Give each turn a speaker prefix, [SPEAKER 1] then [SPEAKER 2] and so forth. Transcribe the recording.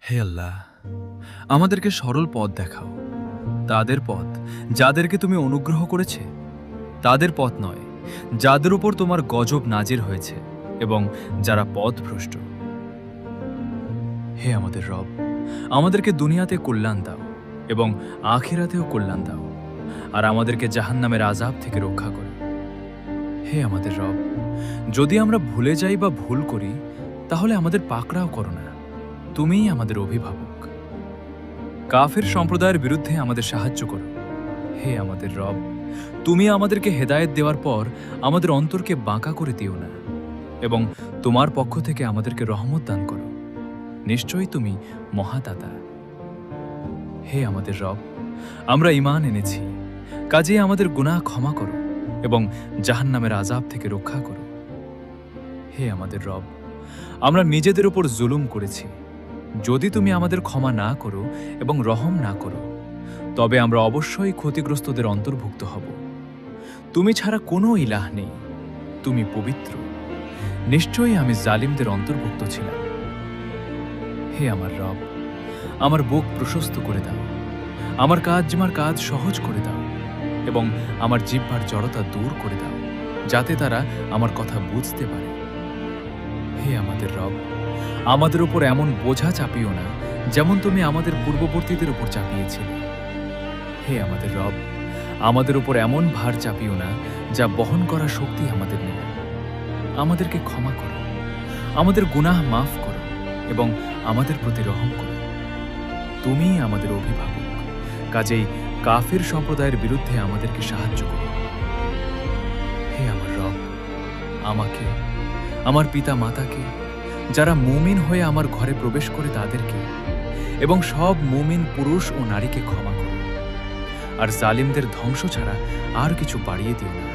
[SPEAKER 1] হে আল্লাহ, আমাদেরকে সরল পথ দেখাও, তাদের পথ যাদেরকে তুমি অনুগ্রহ করেছে, তাদের পথ নয় যাদের উপর তোমার গজব নাজির হয়েছে এবং যারা পথভ্রষ্ট। হে আমাদের রব, আমাদেরকে দুনিয়াতে কল্যাণ দাও এবং আখিরাতেও কল্যাণ দাও, আর আমাদেরকে জাহান্নামের আযাব থেকে রক্ষা করো। হে আমাদের রব, যদি আমরা ভুলে যাই বা ভুল করি, তাহলে আমাদের পাকড়াও করো না, তুমিই আমাদের অভিভাবক। কাফের সম্প্রদায়ের বিরুদ্ধে আমাদের সাহায্য করো। হে আমাদের রব, তুমি আমাদেরকে হেদায়েত দেওয়ার পর আমাদের অন্তরকে বাঁকা করে দিও না, এবং তোমার পক্ষ থেকে আমাদেরকে রহমত দান করো। নিশ্চয়ই তুমি মহাদাতা। হে আমাদের রব, আমরা ঈমান এনেছি, কাজেই আমাদের গুনাহ ক্ষমা করো এবং জাহান্নামের আযাব থেকে রক্ষা করো। হে আমাদের রব, আমরা নিজেদের উপর জুলুম করেছি, যদি তুমি আমাদের ক্ষমা না করো এবং রহম না করো, তবে আমরা অবশ্যই ক্ষতিগ্রস্তদের অন্তর্ভুক্ত হব। তুমি ছাড়া কোনো ইলাহ নেই, তুমি পবিত্র। নিশ্চয়ই আমি জালিমদের অন্তর্ভুক্ত ছিলাম। হে আমার রব, আমার বুক প্রশস্ত করে দাও, আমার কাজ সহজ করে দাও, এবং আমার জিহ্বার জড়তা দূর করে দাও, যাতে তারা আমার কথা বুঝতে পারে। হে আমাদের রব, আমাদের উপর এমন বোঝা চাপিও না যেমন তুমি আমাদের পূর্ববর্তীদের উপর চাপিয়েছিলে। হে আমাদের রব, আমাদের উপর এমন ভার চাপিও না যা বহন করার শক্তি আমাদের নেই। আমাদেরকে ক্ষমা করো, আমাদের গুনাহ মাফ করো এবং আমাদের প্রতি রহম করো। তুমিই আমাদের অভিভাবক, কাজেই কাফের সম্প্রদায়ের বিরুদ্ধে আমাদেরকে সাহায্য করো। হে আমার রব, আমাকে, আমার পিতা মাতাকে, যারা মুমিন হয়ে আমার ঘরে প্রবেশ করে তাদেরকে, এবং সব মুমিন পুরুষ ও নারীকে ক্ষমা করো, আর জালিমদের ধ্বংস ছাড়া আর কিছু বাড়িয়ে দিও না।